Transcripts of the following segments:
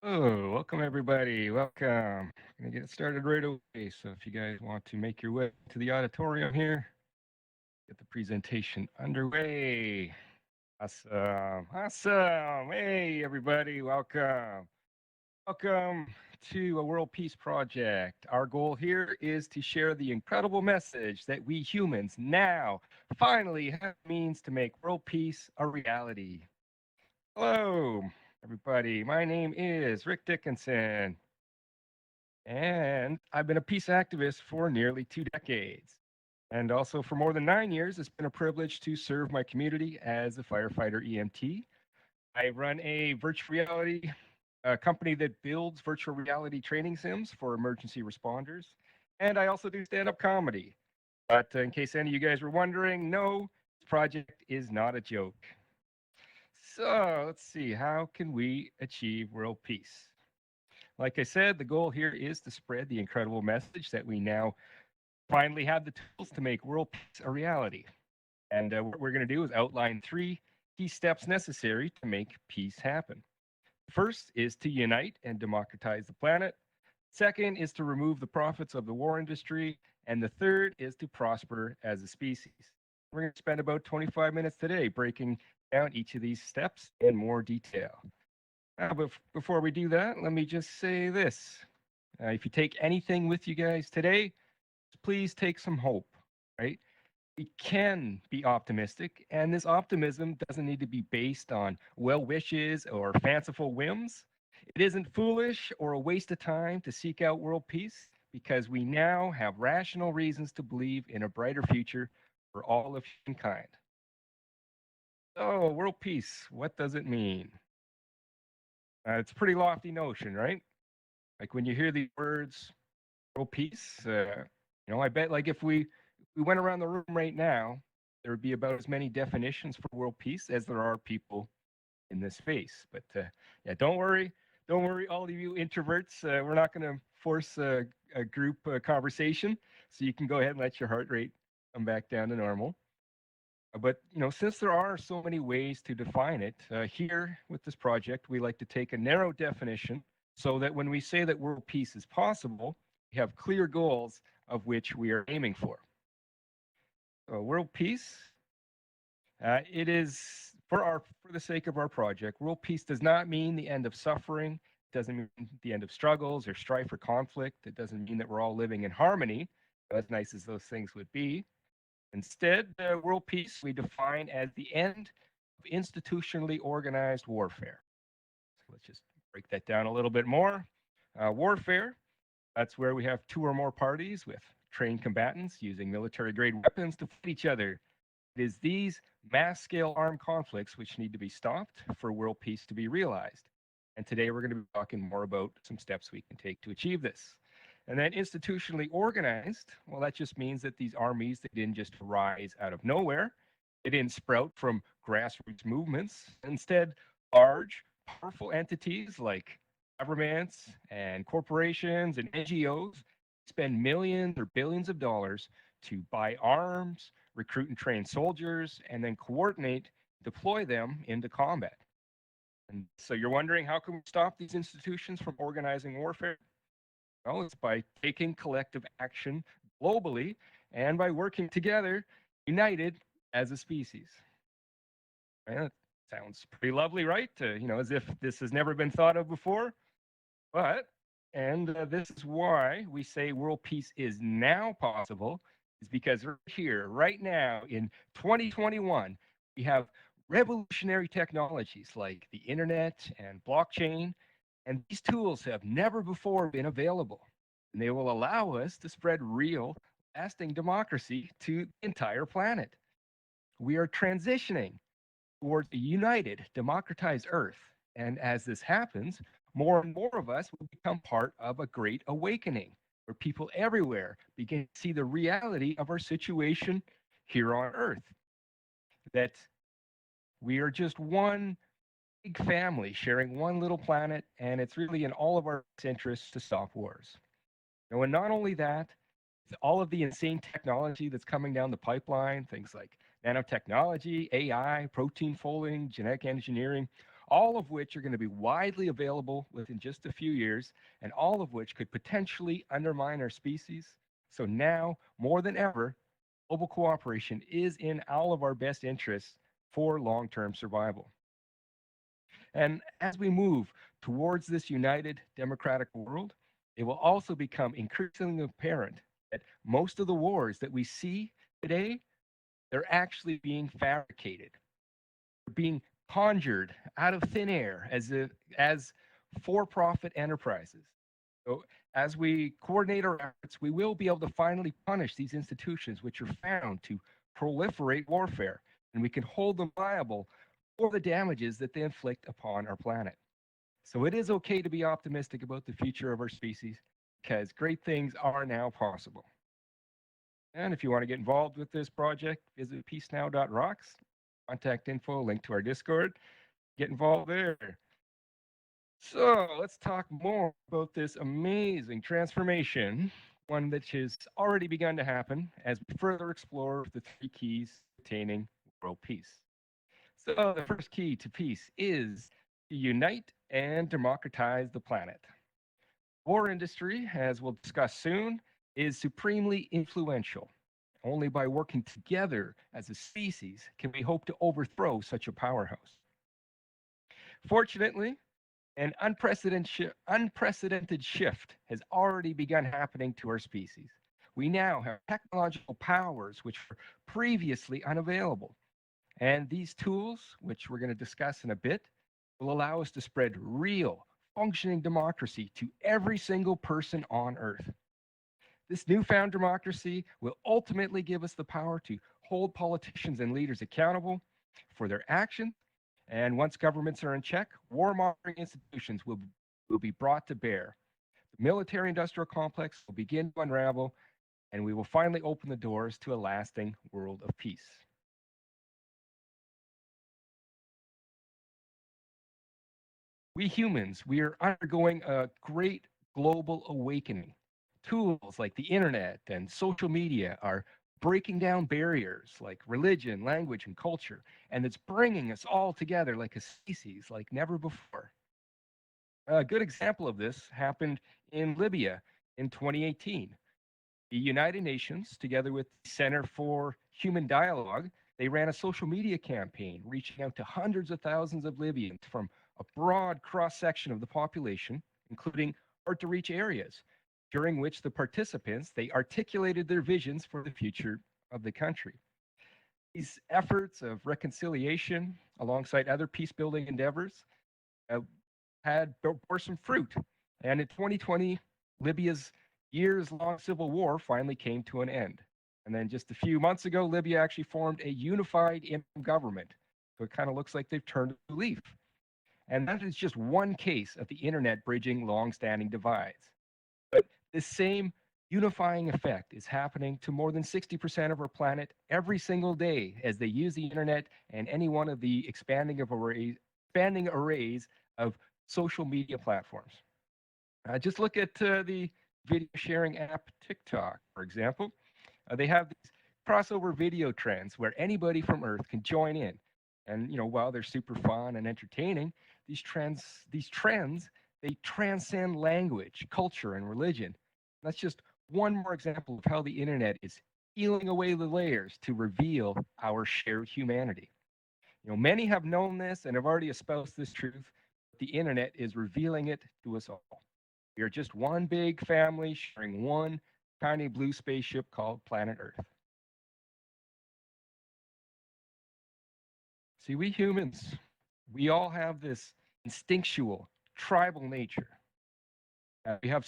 Oh, welcome everybody. Welcome. Gonna get started right away. So if you guys want to make your way to the auditorium here, get the presentation underway. Awesome. Awesome. Hey everybody, welcome. Welcome to a World Peace Project. Our goal here is to share the incredible message that we humans now finally have means to make world peace a reality. Hello, everybody. My name is Rick Dickinson, and I've been a peace activist for nearly 2 decades. And also for more than 9 years, it's been a privilege to serve my community as a firefighter EMT. I run a virtual reality company that builds virtual reality training sims for emergency responders. And I also do stand up comedy. But in case any of you guys were wondering, no, this project is not a joke. So let's see, how can we achieve world peace? Like I said, the goal here is to spread the incredible message that we now finally have the tools to make world peace a reality. And what we're going to do is outline three key steps necessary to make peace happen. First is to unite and democratize the planet. Second is to remove the profits of the war industry. And the third is to prosper as a species. We're going to spend about 25 minutes today breaking down each of these steps in more detail. But before we do that, let me just say this. If you take anything with you guys today, please take some hope, right? We can be optimistic, and this optimism doesn't need to be based on well wishes or fanciful whims. It isn't foolish or a waste of time to seek out world peace because we now have rational reasons to believe in a brighter future for all of humankind. So, world peace, what does it mean? It's a pretty lofty notion, right? Like when you hear these words, world peace, I bet like if we went around the room right now, there would be about as many definitions for world peace as there are people in this space. But yeah, don't worry, all of you introverts. We're not going to force a group conversation, so you can go ahead and let your heart rate come back down to normal. But since there are so many ways to define it, here with this project, we like to take a narrow definition so that when we say that world peace is possible, we have clear goals of which we are aiming for. World peace, it is for the sake of our project. World peace does not mean the end of suffering. It doesn't mean the end of struggles or strife or conflict. It doesn't mean that we're all living in harmony, as nice as those things would be. Instead, world peace we define as the end of institutionally organized warfare. So let's just break that down a little bit more. Warfare, that's where we have two or more parties with trained combatants using military grade weapons to fight each other. It is these mass scale armed conflicts which need to be stopped for world peace to be realized. And today we're going to be talking more about some steps we can take to achieve this. And then institutionally organized, well, that just means that these armies, they didn't just rise out of nowhere. They didn't sprout from grassroots movements. Instead, large, powerful entities like governments and corporations and NGOs spend millions or billions of dollars to buy arms, recruit and train soldiers, and then coordinate, deploy them into combat. And so you're wondering, how can we stop these institutions from organizing warfare? Well, it's by taking collective action globally and by working together, united as a species. Right? That sounds pretty lovely, right? As if this has never been thought of before. But, and this is why we say world peace is now possible, is because right here, right now in 2021, we have revolutionary technologies like the internet and blockchain, and these tools have never before been available. And they will allow us to spread real, lasting democracy to the entire planet. We are transitioning towards a united, democratized Earth. And as this happens, more and more of us will become part of a great awakening where people everywhere begin to see the reality of our situation here on Earth. That we are just one big family sharing one little planet, and it's really in all of our interests to stop wars. And not only that, all of the insane technology that's coming down the pipeline, things like nanotechnology, AI, protein folding, genetic engineering, all of which are going to be widely available within just a few years, and all of which could potentially undermine our species. So now, more than ever, global cooperation is in all of our best interests for long term survival. And as we move towards this united democratic world, it will also become increasingly apparent that most of the wars that we see today, they're actually being fabricated, being conjured out of thin air as for-profit enterprises. So as we coordinate our efforts, we will be able to finally punish these institutions which are found to proliferate warfare, and we can hold them liable for the damages that they inflict upon our planet. So it is okay to be optimistic about the future of our species because great things are now possible. And if you want to get involved with this project, visit peacenow.rocks. Contact info, link to our Discord. Get involved there. So let's talk more about this amazing transformation, one that has already begun to happen as we further explore the three keys to attaining world peace. So the first key to peace is to unite and democratize the planet. War industry, as we'll discuss soon, is supremely influential. Only by working together as a species can we hope to overthrow such a powerhouse. Fortunately, an unprecedented shift has already begun happening to our species. We now have technological powers which were previously unavailable. And these tools, which we're going to discuss in a bit, will allow us to spread real, functioning democracy to every single person on Earth. This newfound democracy will ultimately give us the power to hold politicians and leaders accountable for their actions. And once governments are in check, warmongering institutions will be brought to bear. The military industrial complex will begin to unravel, and we will finally open the doors to a lasting world of peace. We humans, we are undergoing a great global awakening. Tools like the internet and social media are breaking down barriers like religion, language, and culture, and it's bringing us all together like a species like never before. A good example of this happened in Libya in 2018. The United Nations, together with the Center for Human Dialogue, they ran a social media campaign reaching out to hundreds of thousands of Libyans from a broad cross section of the population, including hard to reach areas, during which the participants they articulated their visions for the future of the country. These efforts of reconciliation, alongside other peace building endeavors, uh, had bore some fruit. And in 2020, Libya's years long civil war finally came to an end. And then just a few months ago, Libya actually formed a unified interim government. So it kind of looks like they've turned a leaf. And that is just one case of the internet bridging long-standing divides. But this same unifying effect is happening to more than 60% of our planet every single day as they use the internet and any one of the expanding arrays of social media platforms. Just look at the video sharing app TikTok, for example. They have these crossover video trends where anybody from Earth can join in. And while they're super fun and entertaining, these trends, they transcend language, culture, and religion. That's just one more example of how the internet is peeling away the layers to reveal our shared humanity. Many have known this and have already espoused this truth. But the internet is revealing it to us all. We are just one big family sharing one tiny blue spaceship called planet Earth. See, we humans, we all have this instinctual tribal nature. We have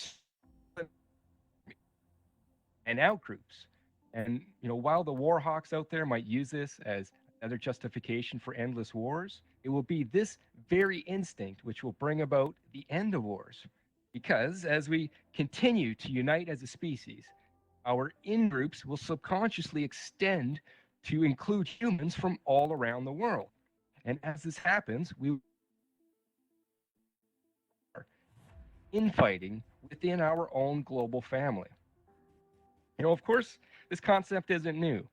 and outgroups. And while the war hawks out there might use this as another justification for endless wars, it will be this very instinct which will bring about the end of wars. Because as we continue to unite as a species, our in groups will subconsciously extend to include humans from all around the world. And as this happens, we are infighting within our own global family. Of course, this concept isn't new.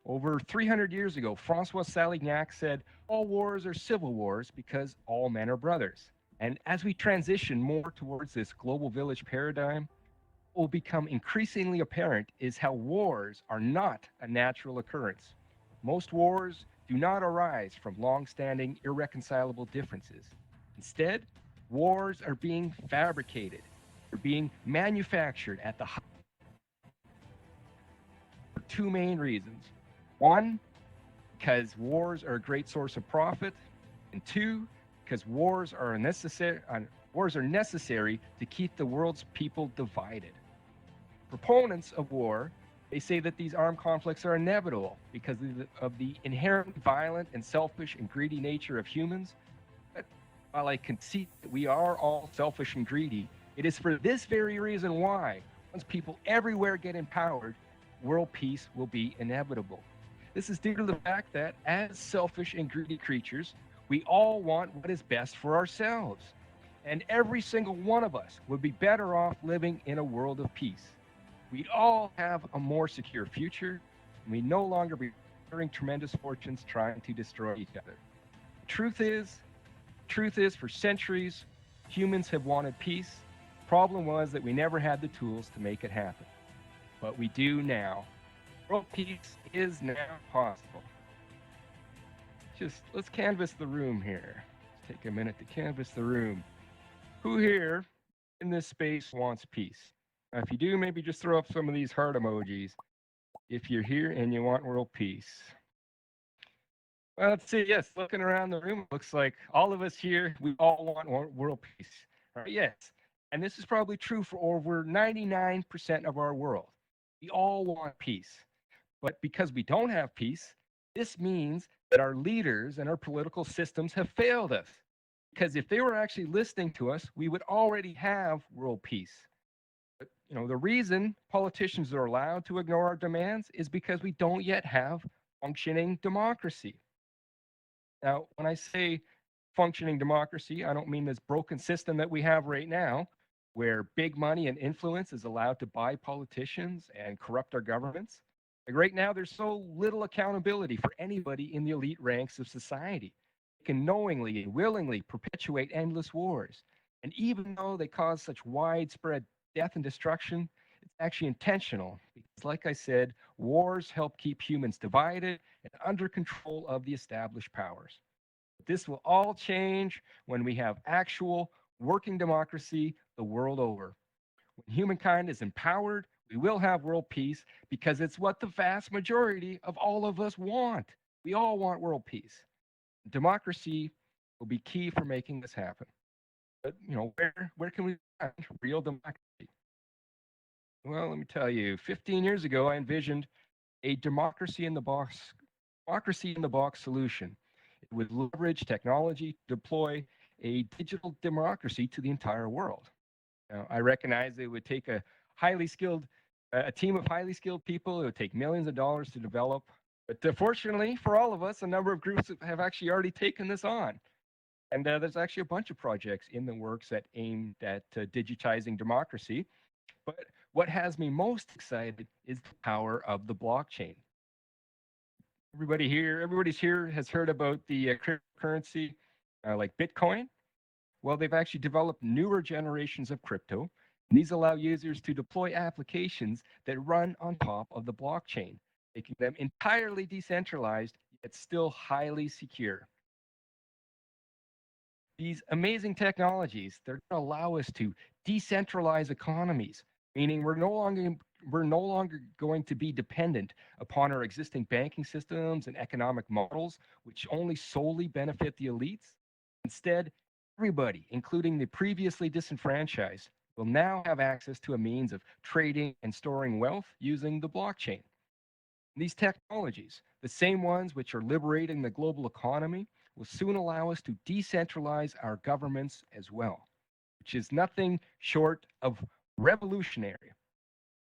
Over 300 years ago, Francois Salignac said, all wars are civil wars because all men are brothers. And as we transition more towards this global village paradigm, what will become increasingly apparent is how wars are not a natural occurrence. Most wars do not arise from long standing, irreconcilable differences. Instead, wars are being fabricated, they're being manufactured at the for two main reasons. One, because wars are a great source of profit, and two, because wars are necessary to keep the world's people divided. Proponents of war, they say that these armed conflicts are inevitable because of the inherently violent and selfish and greedy nature of humans. But while I concede that we are all selfish and greedy, it is for this very reason why, once people everywhere get empowered, world peace will be inevitable. This is due to the fact that, as selfish and greedy creatures, we all want what is best for ourselves. And every single one of us would be better off living in a world of peace. We'd all have a more secure future, and we'd no longer be earning tremendous fortunes trying to destroy each other. The truth is, for centuries, humans have wanted peace. The problem was that we never had the tools to make it happen. But we do now. World peace is now possible. Let's canvass the room here. Let's take a minute to canvass the room. Who here in this space wants peace? If you do, maybe just throw up some of these heart emojis if you're here and you want world peace. Well, let's see. Yes, looking around the room, it looks like all of us here, we all want world peace. Right? Yes. And this is probably true for over 99% of our world. We all want peace. But because we don't have peace, this means that our leaders and our political systems have failed us. Because if they were actually listening to us, we would already have world peace. The reason politicians are allowed to ignore our demands is because we don't yet have functioning democracy. Now, when I say functioning democracy, I don't mean this broken system that we have right now, where big money and influence is allowed to buy politicians and corrupt our governments. Like right now, there's so little accountability for anybody in the elite ranks of society. They can knowingly and willingly perpetuate endless wars. And even though they cause such widespread death and destruction, it's actually intentional because, like I said, wars help keep humans divided and under control of the established powers. This will all change when we have actual working democracy the world over. When humankind is empowered, we will have world peace because it's what the vast majority of all of us want. We all want world peace. Democracy will be key for making this happen. But where can we find real democracy? Well, let me tell you, 15 years ago, I envisioned a democracy in the box solution. It would leverage technology to deploy a digital democracy to the entire world. Now, I recognize it would take a team of highly skilled people. It would take millions of dollars to develop. But fortunately for all of us, a number of groups have actually already taken this on. And there's actually a bunch of projects in the works that aimed at digitizing democracy. But what has me most excited is the power of the blockchain. Everybody's here has heard about the cryptocurrency like Bitcoin. Well, they've actually developed newer generations of crypto. And these allow users to deploy applications that run on top of the blockchain, making them entirely decentralized, yet still highly secure. These amazing technologies, they're going to allow us to decentralize economies, meaning we're no longer going to be dependent upon our existing banking systems and economic models, which only solely benefit the elites. Instead, everybody, including the previously disenfranchised, will now have access to a means of trading and storing wealth using the blockchain. These technologies, the same ones which are liberating the global economy, will soon allow us to decentralize our governments as well, which is nothing short of revolutionary.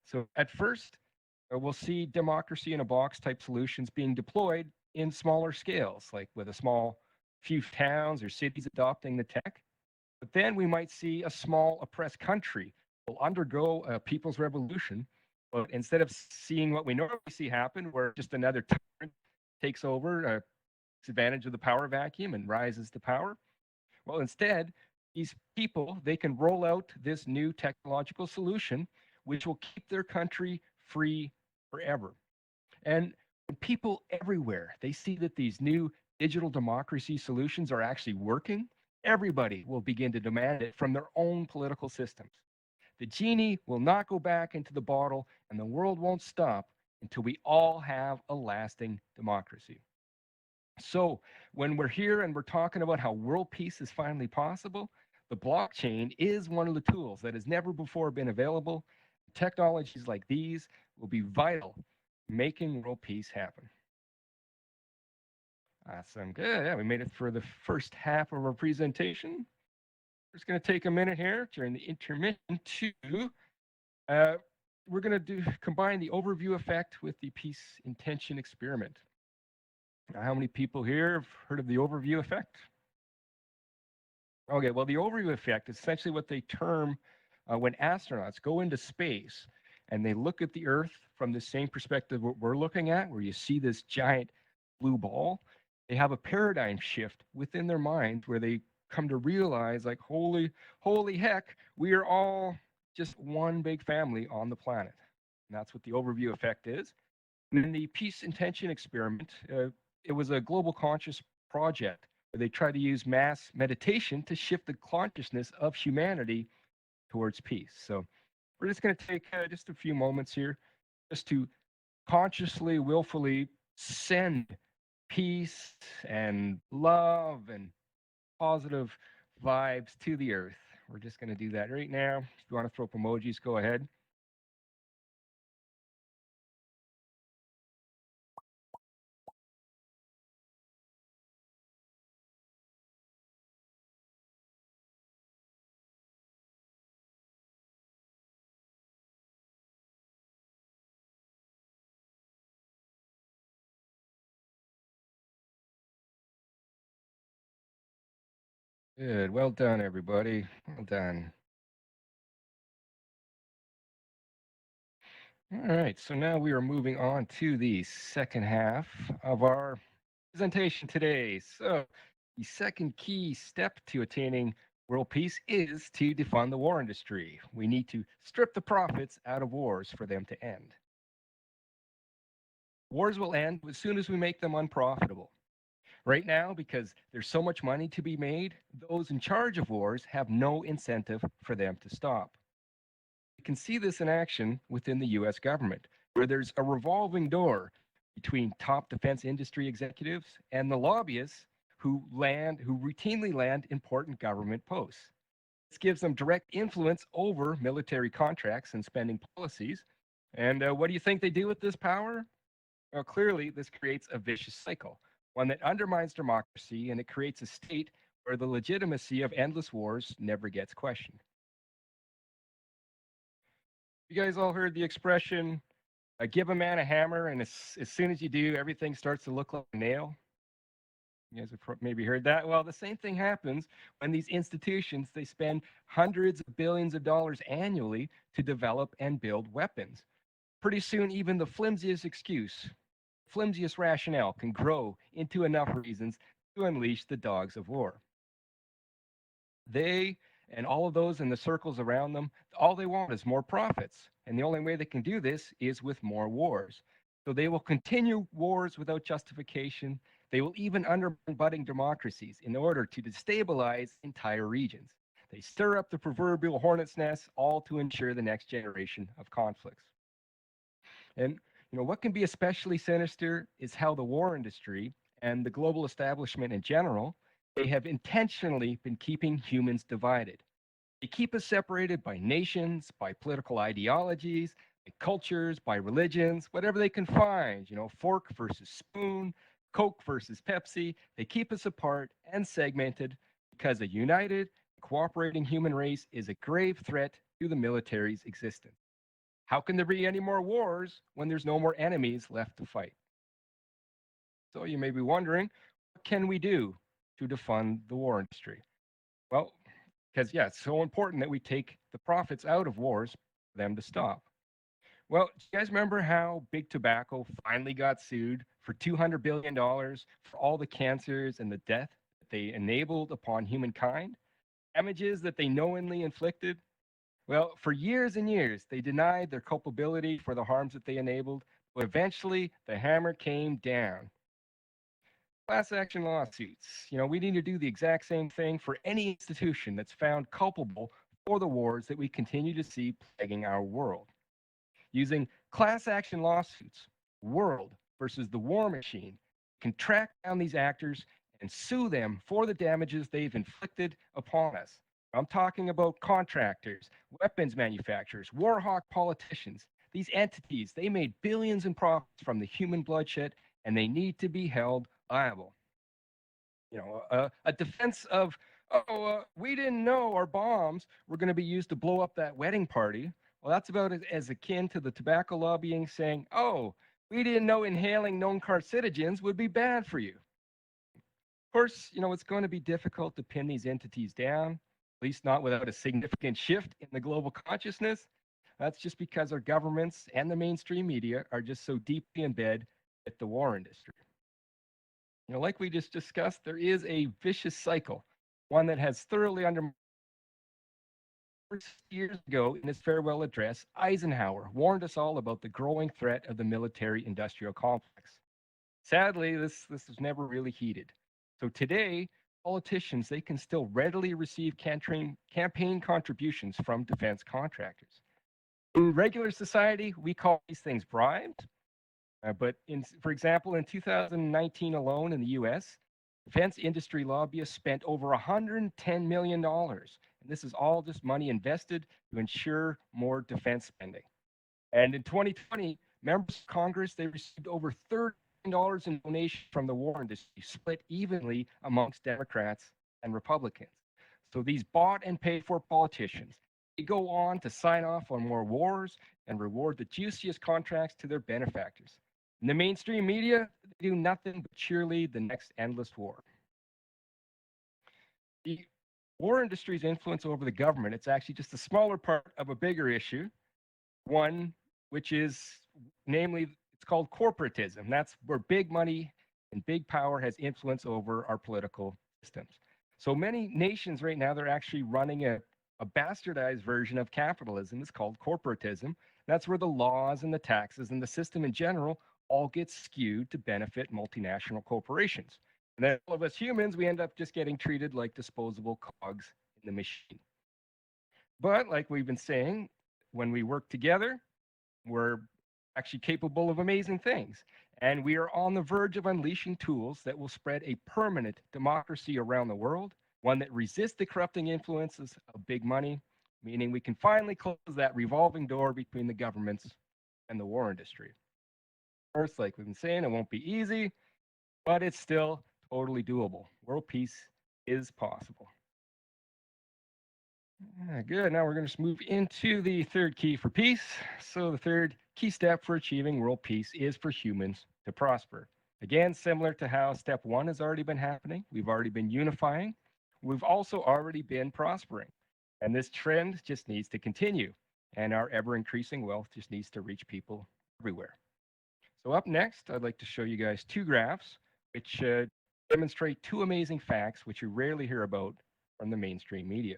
So at first, we'll see democracy in a box type solutions being deployed in smaller scales, like with a small few towns or cities adopting the tech. But then we might see a small oppressed country will undergo a people's revolution But instead of seeing what we normally see happen, where just another tyrant takes over, takes advantage of the power vacuum and rises to power, well, instead, these people, they can roll out this new technological solution, which will keep their country free forever. And when people everywhere, they see that these new digital democracy solutions are actually working, everybody will begin to demand it from their own political systems. The genie will not go back into the bottle, and the world won't stop until we all have a lasting democracy. So, when we're here and we're talking about how world peace is finally possible, the blockchain is one of the tools that has never before been available. Technologies like these will be vital making world peace happen. Awesome. Good. Yeah, we made it for the first half of our presentation. We're just going to take a minute here during the intermission to uh, we're going to combine the overview effect with the peace intention experiment. Now, how many people here have heard of the overview effect? Okay, well, the overview effect is essentially what they term when astronauts go into space and they look at the Earth from the same perspective what we're looking at, where you see this giant blue ball. They have a paradigm shift within their minds where they come to realize, like, holy heck, we are all just one big family on the planet. And that's what the overview effect is. And in the peace intention experiment, it was a global conscious project where they tried to use mass meditation to shift the consciousness of humanity towards peace. So we're just going to take just a few moments here just to consciously, willfully send peace and love and positive vibes to the earth. We're just going to do that right now. If you want to throw up emojis, go ahead. Good. Well done, everybody. Well done. All right, so now we are moving on to the second half of our presentation today. So, the second key step to attaining world peace is to defund the war industry. We need to strip the profits out of wars for them to end. Wars will end as soon as we make them unprofitable. Right now, because there's so much money to be made, those in charge of wars have no incentive for them to stop. You can see this in action within the US government, where there's a revolving door between top defense industry executives and the lobbyists who routinely land important government posts. This gives them direct influence over military contracts and spending policies. And what do you think they do with this power? Well, clearly, this creates a vicious cycle, one that undermines democracy, and it creates a state where the legitimacy of endless wars never gets questioned. You guys all heard the expression, give a man a hammer, and as soon as you do, everything starts to look like a nail? You guys have maybe heard that. Well, the same thing happens when these institutions, they spend hundreds of billions of dollars annually to develop and build weapons. Pretty soon, even the flimsiest excuse, flimsiest rationale can grow into enough reasons to unleash the dogs of war. They and all of those in the circles around them, all they want is more profits. And the only way they can do this is with more wars. So they will continue wars without justification. They will even undermine budding democracies in order to destabilize entire regions. They stir up the proverbial hornet's nest, all to ensure the next generation of conflicts. And what can be especially sinister is how the war industry and the global establishment in general, they have intentionally been keeping humans divided. They keep us separated by nations, by political ideologies, by cultures, by religions, whatever they can find, fork versus spoon, Coke versus Pepsi. They keep us apart and segmented because a united, cooperating human race is a grave threat to the military's existence. How can there be any more wars when there's no more enemies left to fight? So you may be wondering, what can we do to defund the war industry? Well, because, yeah, it's so important that we take the profits out of wars for them to stop. Well, do you guys remember how Big Tobacco finally got sued for $200 billion for all the cancers and the death that they enabled upon humankind? Damages that they knowingly inflicted? Well, for years and years, they denied their culpability for the harms that they enabled, but eventually the hammer came down. Class action lawsuits. We need to do the exact same thing for any institution that's found culpable for the wars that we continue to see plaguing our world. Using class action lawsuits, World versus the War Machine can track down these actors and sue them for the damages they've inflicted upon us. I'm talking about contractors, weapons manufacturers, war hawk politicians. These entities, they made billions in profits from the human bloodshed, and they need to be held liable. A defense of, we didn't know our bombs were going to be used to blow up that wedding party. Well, that's about as akin to the tobacco lobbying saying, we didn't know inhaling known carcinogens would be bad for you. Of course, it's going to be difficult to pin these entities down, at least not without a significant shift in the global consciousness. That's just because our governments and the mainstream media are just so deeply in bed with the war industry. Like we just discussed, there is a vicious cycle, one that has thoroughly undermined. Years ago, in his farewell address, Eisenhower warned us all about the growing threat of the military industrial complex. Sadly, this was never really heeded. So today, politicians, they can still readily receive campaign contributions from defense contractors. In regular society, we call these things bribes. For example, in 2019 alone in the US, defense industry lobbyists spent over $110 million. And this is all just money invested to ensure more defense spending. And in 2020, members of Congress, they received over $30 in donations from the war industry, split evenly amongst Democrats and Republicans. So these bought and paid for politicians, they go on to sign off on more wars and reward the juiciest contracts to their benefactors. In the mainstream media, they do nothing but cheerlead the next endless war. The war industry's influence over the government, it's actually just a smaller part of a bigger issue, one which is, namely, it's called corporatism. That's where big money and big power has influence over our political systems. So many nations right now, they're actually running a bastardized version of capitalism. It's called corporatism. That's where the laws and the taxes and the system in general all get skewed to benefit multinational corporations. And then all of us humans, we end up just getting treated like disposable cogs in the machine. But like we've been saying, when we work together, we're actually capable of amazing things. And we are on the verge of unleashing tools that will spread a permanent democracy around the world, one that resists the corrupting influences of big money, meaning we can finally close that revolving door between the governments and the war industry. Of course, like we've been saying, it won't be easy, but it's still totally doable. World peace is possible. Good. Now we're going to move into the third key for peace. So the third key step for achieving world peace is for humans to prosper. Again, similar to how step one has already been happening, we've already been unifying. We've also already been prospering. And this trend just needs to continue. And our ever increasing wealth just needs to reach people everywhere. So up next, I'd like to show you guys two graphs which demonstrate two amazing facts which you rarely hear about from the mainstream media.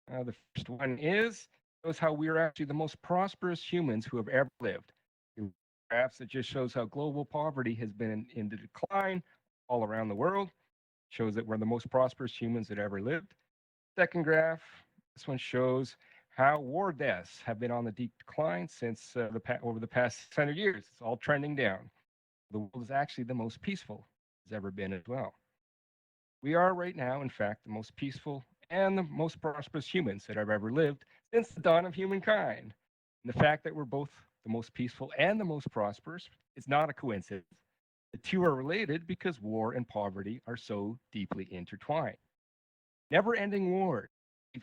The first one shows how we are actually the most prosperous humans who have ever lived. Graphs that just shows how global poverty has been in the decline all around the world. Shows that we're the most prosperous humans that ever lived. Second graph, this one shows how war deaths have been on the decline since over the past 600 years. It's all trending down. The world is actually the most peaceful it's ever been as well. We are right now, in fact, the most peaceful and the most prosperous humans that have ever lived since the dawn of humankind. And the fact that we're both the most peaceful and the most prosperous is not a coincidence. The two are related because war and poverty are so deeply intertwined. Never ending war,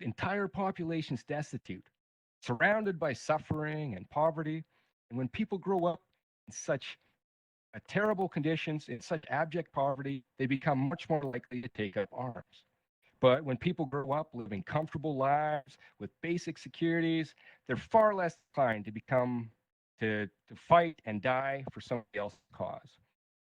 entire populations destitute, surrounded by suffering and poverty. And when people grow up in such terrible conditions, in such abject poverty, they become much more likely to take up arms. But when people grow up living comfortable lives with basic securities, they're far less inclined to become to fight and die for somebody else's cause.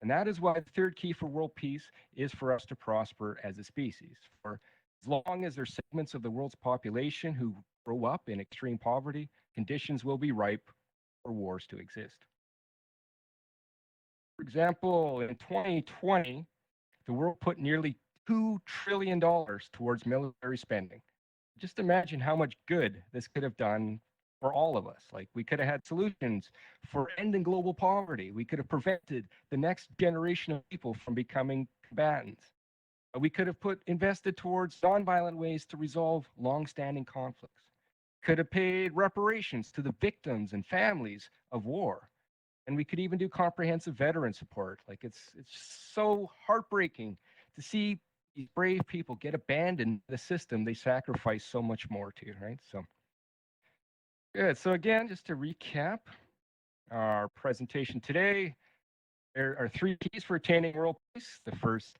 And that is why the third key for world peace is for us to prosper as a species. For as long as there's segments of the world's population who grow up in extreme poverty, conditions will be ripe for wars to exist. For example, in 2020, the world put nearly $2 trillion towards military spending. Just imagine how much good this could have done for all of us. Like, we could have had solutions for ending global poverty. We could have prevented the next generation of people from becoming combatants. We could have invested towards nonviolent ways to resolve long-standing conflicts. Could have paid reparations to the victims and families of war. And we could even do comprehensive veteran support. Like, it's so heartbreaking to see these brave people get abandoned in the system they sacrifice so much more to, right? So good. So again, just to recap our presentation today, there are three keys for attaining world peace. The first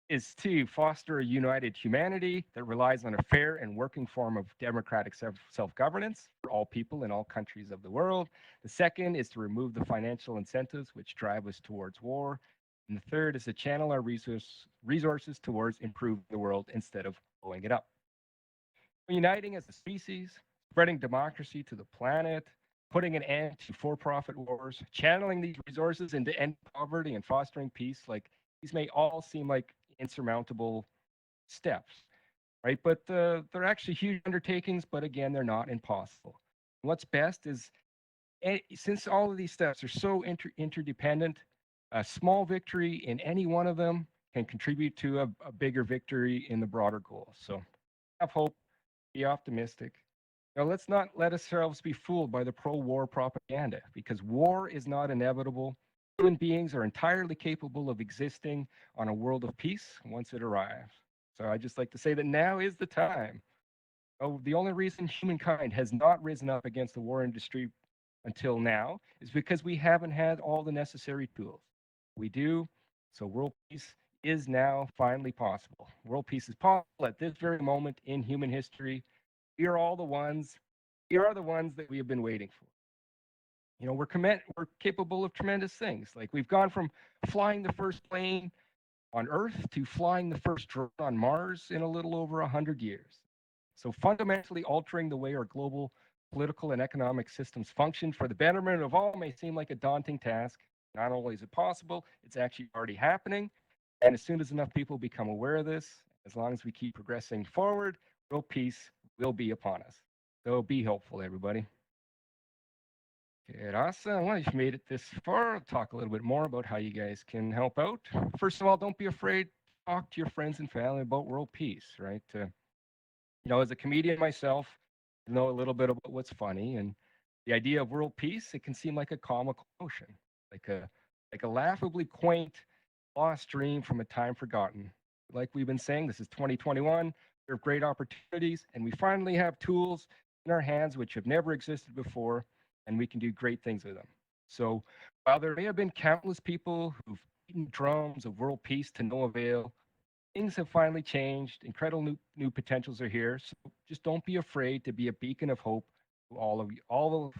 is to foster a united humanity that relies on a fair and working form of democratic self-governance for all people in all countries of the world. The second is to remove the financial incentives which drive us towards war. And the third is to channel our resources towards improving the world instead of blowing it up. Uniting as a species, spreading democracy to the planet, putting an end to for-profit wars, channeling these resources into end poverty and fostering peace, like, these may all seem like insurmountable steps, right? But they're actually huge undertakings, but again, they're not impossible. What's best is, since all of these steps are so interdependent, a small victory in any one of them can contribute to a bigger victory in the broader goal. So have hope, be optimistic. Now, let's not let ourselves be fooled by the pro-war propaganda, because war is not inevitable. Human beings are entirely capable of existing on a world of peace once it arrives. So I just like to say that now is the time. Oh, the only reason humankind has not risen up against the war industry until now is because we haven't had all the necessary tools. We do, so world peace is now finally possible. World peace is possible at this very moment in human history. We are all the ones, we are the ones that we have been waiting for. You know, we're capable of tremendous things. Like, we've gone from flying the first plane on Earth to flying the first drone on Mars in a little over 100 years. So fundamentally altering the way our global political and economic systems function for the betterment of all may seem like a daunting task. Not only is it possible, it's actually already happening. And as soon as enough people become aware of this, as long as we keep progressing forward, world peace will be upon us. So be hopeful, everybody. Good, awesome. Well, you've made it this far. I'll talk a little bit more about how you guys can help out. First of all, don't be afraid to talk to your friends and family about world peace, right? As a comedian myself, I know a little bit about what's funny, and the idea of world peace, it can seem like a comical notion, like a laughably quaint lost dream from a time forgotten. Like we've been saying, this is 2021. There are great opportunities, and we finally have tools in our hands which have never existed before, and we can do great things with them. So while there may have been countless people who've beaten drums of world peace to no avail, things have finally changed. Incredible new potentials are here. So just don't be afraid to be a beacon of hope to all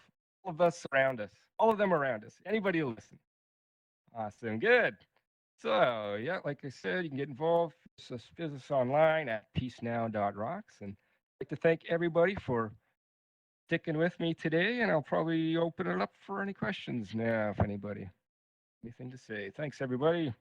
of us around us, all of them around us. Anybody listen? Awesome, good. So yeah, like I said, you can get involved. Visit us online at peacenow.rocks. And I'd like to thank everybody for sticking with me today. And I'll probably open it up for any questions now if anybody anything to say. Thanks, everybody.